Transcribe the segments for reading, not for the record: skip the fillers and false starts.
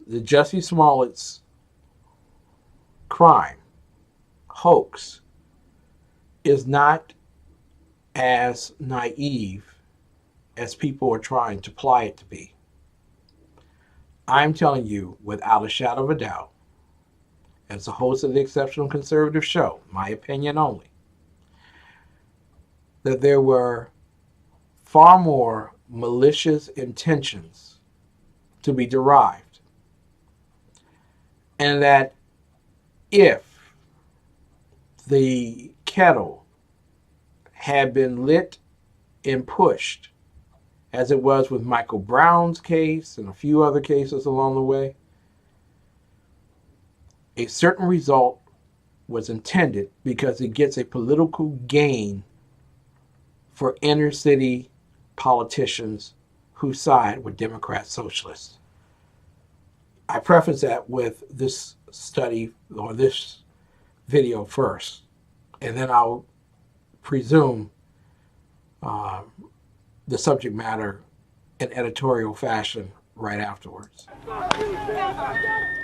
the Jussie Smollett's crime, hoax, is not as naive as people are trying to ply it to be. I'm telling you, without a shadow of a doubt, as the host of the Exceptional Conservative Show, my opinion only, that there were far more malicious intentions to be derived. And that if the kettle had been lit and pushed, as it was with Michael Brown's case and a few other cases along the way, a certain result was intended because it gets a political gain for inner city politicians who side with Democrat-Socialists. I preface that with this study or this video first, and then I'll presume the subject matter in editorial fashion right afterwards.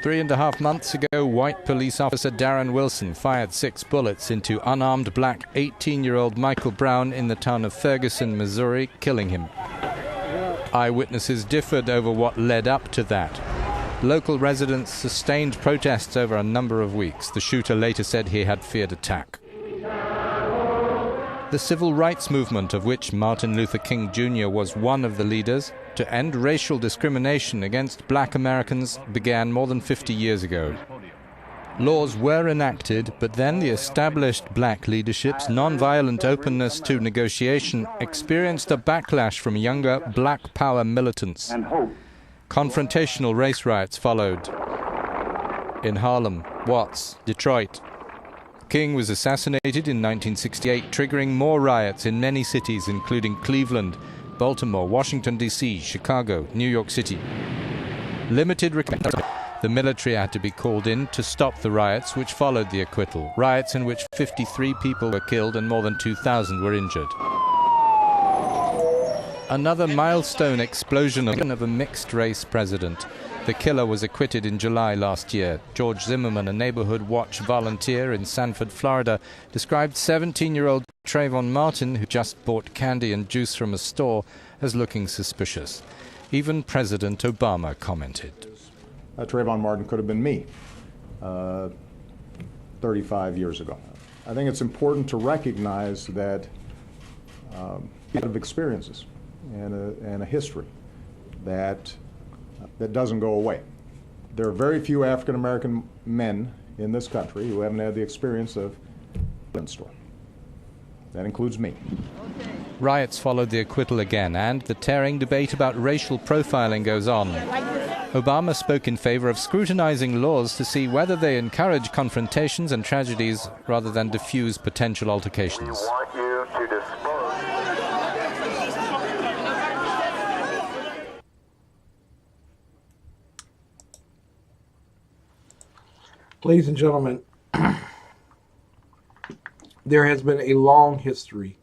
3.5 months ago, white police officer Darren Wilson fired 6 bullets into unarmed black 18-year-old Michael Brown in the town of Ferguson, Missouri, killing him. Eyewitnesses differed over what led up to that. Local residents sustained protests over a number of weeks. The shooter later said he had feared attack. The civil rights movement, of which Martin Luther King Jr. was one of the leaders, to end racial discrimination against black Americans began more than 50 years ago. Laws were enacted, but then the established black leadership's nonviolent openness to negotiation experienced a backlash from younger black power militants. Confrontational race riots followed in Harlem, Watts, Detroit. King was assassinated in 1968, triggering more riots in many cities, including Cleveland, Baltimore, Washington, D.C., Chicago, New York City. The military had to be called in to stop the riots, which followed the acquittal. Riots in which 53 people were killed and more than 2,000 were injured. Another milestone explosion of a mixed-race president. The killer was acquitted in July last year. George Zimmerman, a neighborhood watch volunteer in Sanford, Florida, described 17-year-old Trayvon Martin, who just bought candy and juice from a store, as looking suspicious. Even President Obama commented. Trayvon Martin could have been me 35 years ago. I think it's important to recognize that we have experiences and a history that doesn't go away. There are very few African American men in this country who haven't had the experience of a store. That includes me. Riots followed the acquittal again, and the tearing debate about racial profiling goes on. Obama spoke in favor of scrutinizing laws to see whether they encourage confrontations and tragedies rather than diffuse potential altercations. We want you to dispose. Ladies and gentlemen, there has been a long history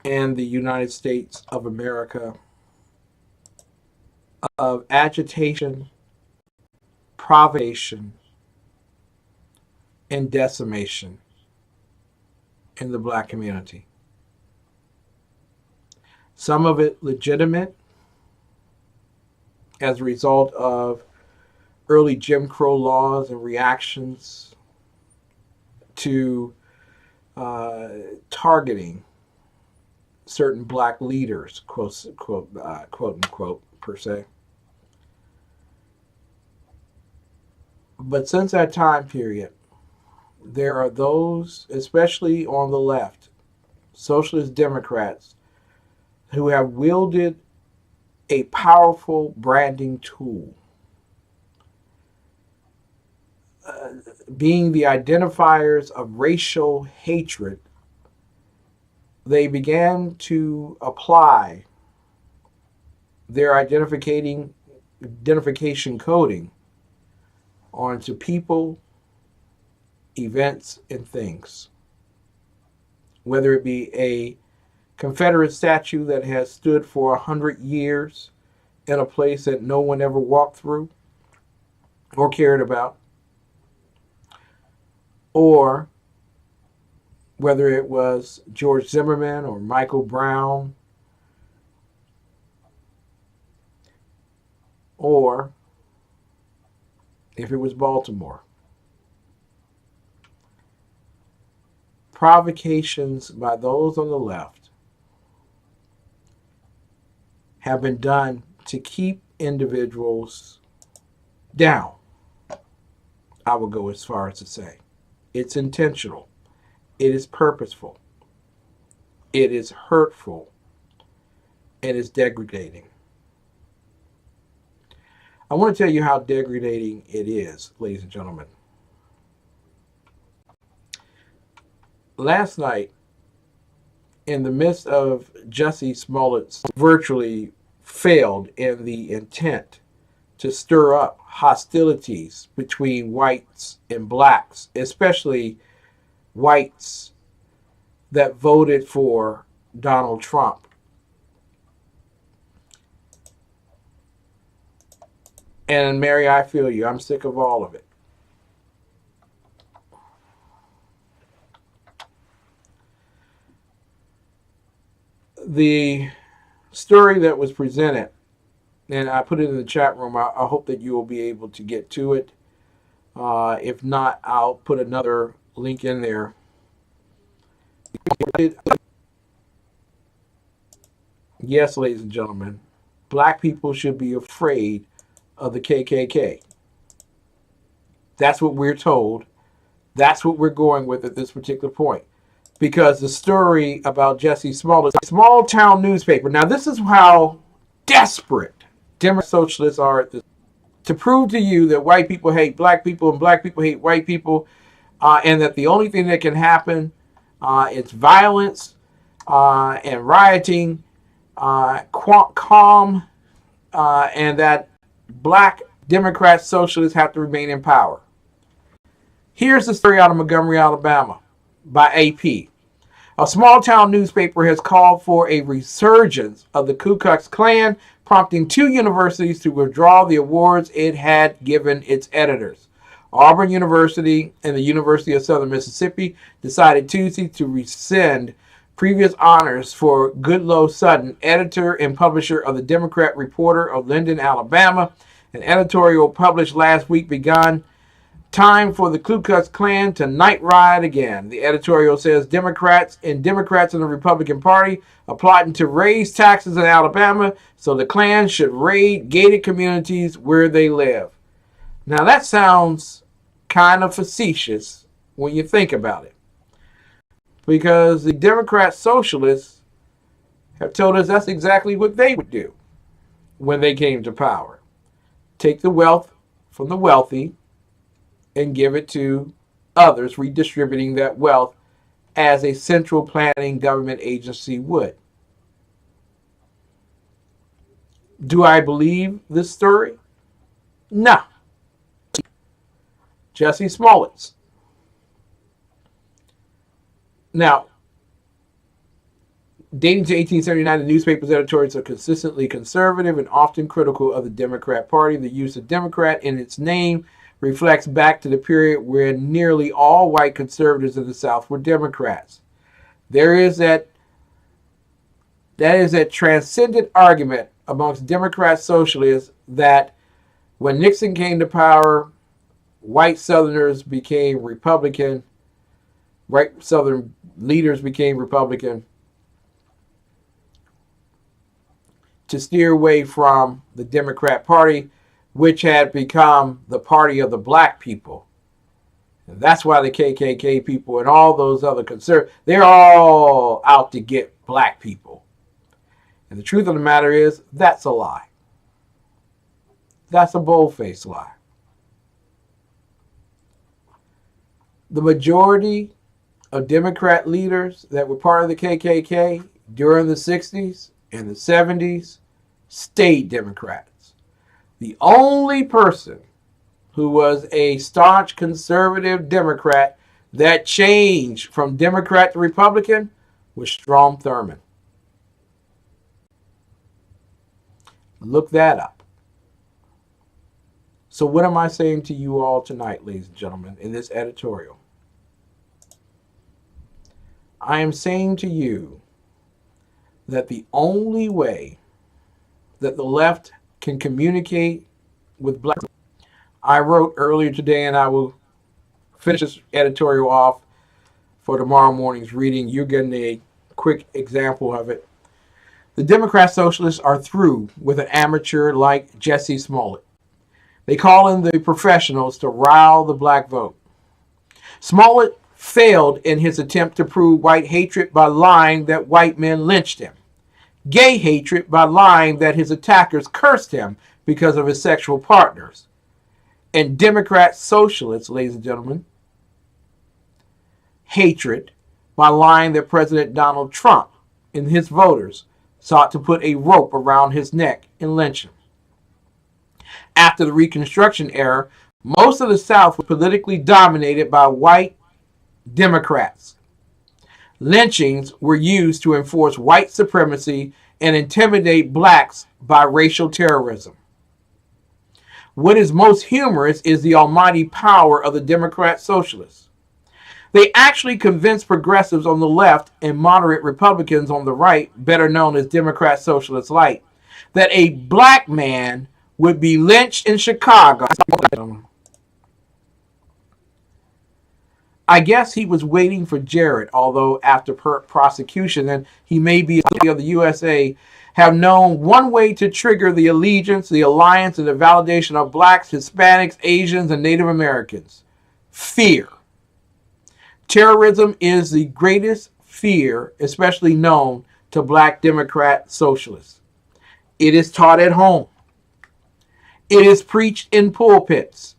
in the United States of America of agitation, provocation, and decimation in the black community. Some of it legitimate as a result of early Jim Crow laws and reactions to targeting certain black leaders, quote unquote, per se. But since that time period, there are those, especially on the left, socialist Democrats, who have wielded a powerful branding tool, being the identifiers of racial hatred. They began to apply their identification coding onto people, events, and things. Whether it be a Confederate statue that has stood for 100 years in a place that no one ever walked through, or cared about, or whether it was George Zimmerman or Michael Brown, or if it was Baltimore. Provocations by those on the left have been done to keep individuals down. I would go as far as to say it's intentional, it is purposeful, it is hurtful, and it's degrading. I want to tell you how degrading it is, ladies and gentlemen. Last night, in the midst of Jussie Smollett's virtually failed in the intent to stir up hostilities between whites and blacks, especially whites that voted for Donald Trump. And Mary, I feel you. I'm sick of all of it. The story that was presented, and I put it in the chat room, I hope that you will be able to get to it. If not, I'll put another link in there. Yes, ladies and gentlemen, black people should be afraid of the KKK. That's what we're told. That's what we're going with at this particular point. Because the story about Jussie Smollett, a small town newspaper. Now, this is how desperate Democrat-Socialists are at this, to prove to you that white people hate black people and black people hate white people, and that the only thing that can happen is violence and rioting, calm, and that black Democrat-Socialists have to remain in power. Here's the story out of Montgomery, Alabama, by AP. A small town newspaper has called for a resurgence of the Ku Klux Klan, prompting 2 universities to withdraw the awards it had given its editors. Auburn University and the University of Southern Mississippi decided Tuesday to rescind previous honors for Goodloe Sutton, editor and publisher of the Democrat Reporter of Linden, Alabama. An editorial published last week began time for the Ku Klux Klan to night ride again. The editorial says Democrats in the Republican Party are plotting to raise taxes in Alabama, so the Klan should raid gated communities where they live. Now that sounds kind of facetious when you think about it, because the Democrat-Socialists have told us that's exactly what they would do when they came to power. Take the wealth from the wealthy and give it to others, redistributing that wealth as a central planning government agency would. Do I believe this story? No. Jussie Smollett's. Now, dating to 1879, the newspaper's editorials are consistently conservative and often critical of the Democrat Party. The use of Democrat in its name reflects back to the period where nearly all white conservatives in the South were Democrats. There is that transcendent argument amongst Democrat-Socialists that when Nixon came to power, white Southerners became Republican, white Southern leaders became Republican, to steer away from the Democrat Party, which had become the party of the black people. And that's why the KKK people and all those other conservatives, they're all out to get black people. And the truth of the matter is, that's a lie. That's a bold-faced lie. The majority of Democrat leaders that were part of the KKK during the 60s and the 70s stayed Democrats. The only person who was a staunch conservative Democrat that changed from Democrat to Republican was Strom Thurmond. Look that up. So what am I saying to you all tonight, ladies and gentlemen, in this editorial? I am saying to you that the only way that the left can communicate with black, I wrote earlier today, and I will finish this editorial off for tomorrow morning's reading. You're getting a quick example of it. The Democrat-Socialists are through with an amateur like Jesse Smollett. They call in the professionals to rile the black vote. Smollett failed in his attempt to prove white hatred by lying that white men lynched him, gay hatred by lying that his attackers cursed him because of his sexual partners, and Democrat-Socialists, ladies and gentlemen, hatred by lying that President Donald Trump and his voters sought to put a rope around his neck and lynch him. After the Reconstruction era, most of the South was politically dominated by white Democrats. Lynchings were used to enforce white supremacy and intimidate blacks by racial terrorism. What is most humorous is the almighty power of the Democrat-Socialists. They actually convinced progressives on the left and moderate Republicans on the right, better known as Democrat-Socialist Light, that a black man would be lynched in Chicago. I guess he was waiting for Jared, although after prosecution, and he may be of the USA, have known one way to trigger the allegiance, the alliance, and the validation of blacks, Hispanics, Asians, and Native Americans. Fear. Terrorism is the greatest fear, especially known to black Democrat socialists. It is taught at home. It is preached in pulpits.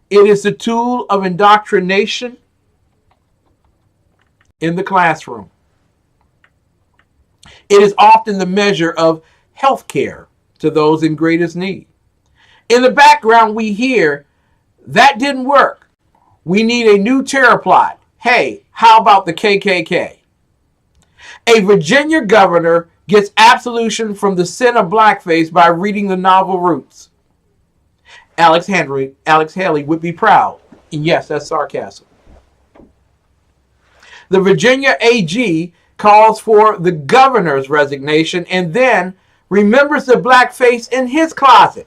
It is the tool of indoctrination in the classroom. It is often the measure of health care to those in greatest need. In the background, we hear, that didn't work. We need a new terror plot. Hey, how about the KKK? A Virginia governor gets absolution from the sin of blackface by reading the novel Roots. Alex Haley would be proud. And yes, that's sarcasm. The Virginia AG calls for the governor's resignation and then remembers the blackface in his closet.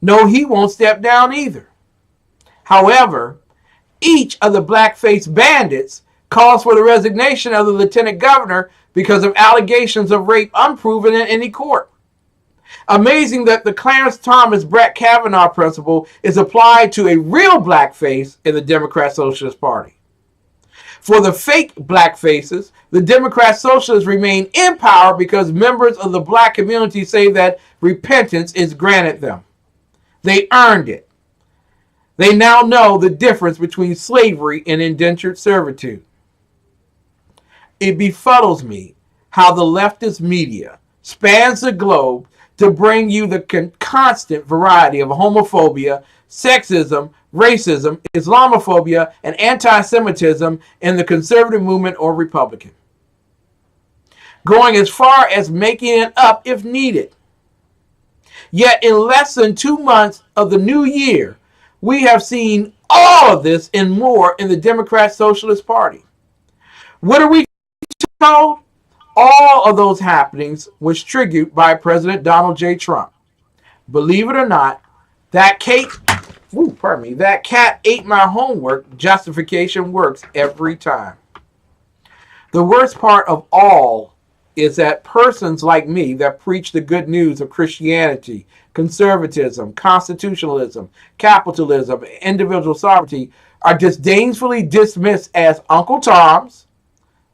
No, he won't step down either. However, each of the blackface bandits calls for the resignation of the lieutenant governor because of allegations of rape unproven in any court. Amazing that the Clarence Thomas Brett Kavanaugh principle is applied to a real blackface in the Democrat-Socialist Party. For the fake blackfaces, the Democrat-Socialists remain in power because members of the black community say that repentance is granted them. They earned it. They now know the difference between slavery and indentured servitude. It befuddles me how the leftist media spans the globe to bring you the constant variety of homophobia, sexism, racism, Islamophobia, and anti-Semitism in the conservative movement or Republican, going as far as making it up if needed. Yet in less than 2 months of the new year, we have seen all of this and more in the Democrat-Socialist Party. What are we told? All of those happenings was triggered by President Donald J. Trump. Believe it or not, that cat ate my homework justification works every time. The worst part of all is that persons like me that preach the good news of Christianity, conservatism, constitutionalism, capitalism, individual sovereignty are disdainfully dismissed as Uncle Toms,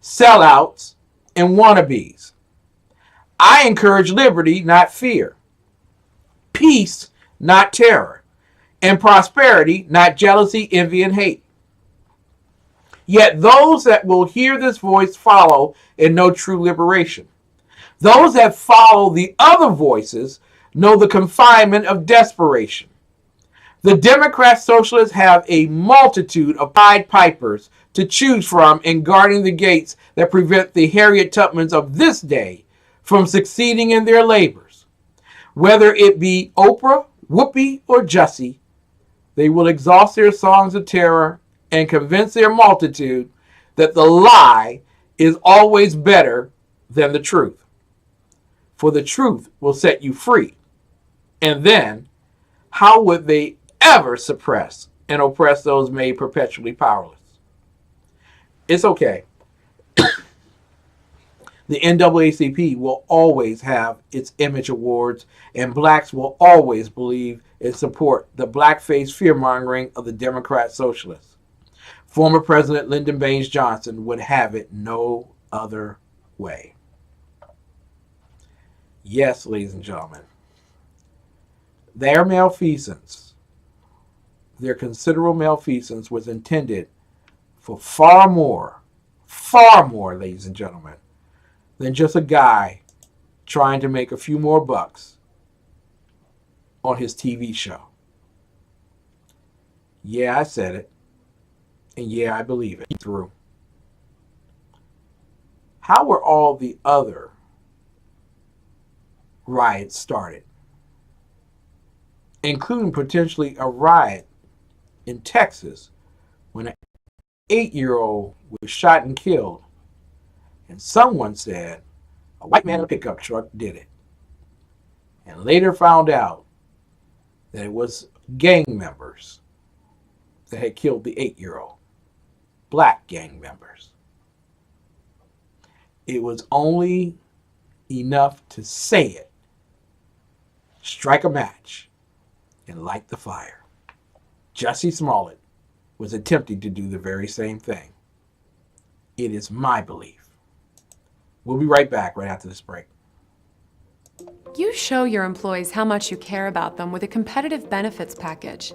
sellouts, and wannabes. I encourage liberty, not fear, peace, not terror, and prosperity, not jealousy, envy, and hate. Yet those that will hear this voice follow and know true liberation. Those that follow the other voices know the confinement of desperation. The Democrat-Socialists have a multitude of Pied Pipers to choose from in guarding the gates that prevent the Harriet Tubmans of this day from succeeding in their labors. Whether it be Oprah, Whoopi or Jussie, they will exhaust their songs of terror and convince their multitude that the lie is always better than the truth. For the truth will set you free. And then, how would they ever suppress and oppress those made perpetually powerless? It's okay. The NAACP will always have its image awards, and blacks will always believe and support the blackface fear-mongering of the Democrat-Socialists. Former President Lyndon Baines Johnson would have it no other way. Yes, ladies and gentlemen, their malfeasance, their considerable malfeasance was intended for far more, ladies and gentlemen, than just a guy trying to make a few more bucks on his TV show. Yeah, I said it. And yeah, I believe it. Through. How were all the other riots started? Including potentially a riot in Texas when an 8-year-old was shot and killed. And someone said a white man in a pickup truck did it. And later found out that it was gang members that had killed the 8-year-old. Black gang members. It was only enough to say it, strike a match, and light the fire. Jussie Smollett was attempting to do the very same thing. It is my belief. We'll be right back right after this break. You show your employees how much you care about them with a competitive benefits package.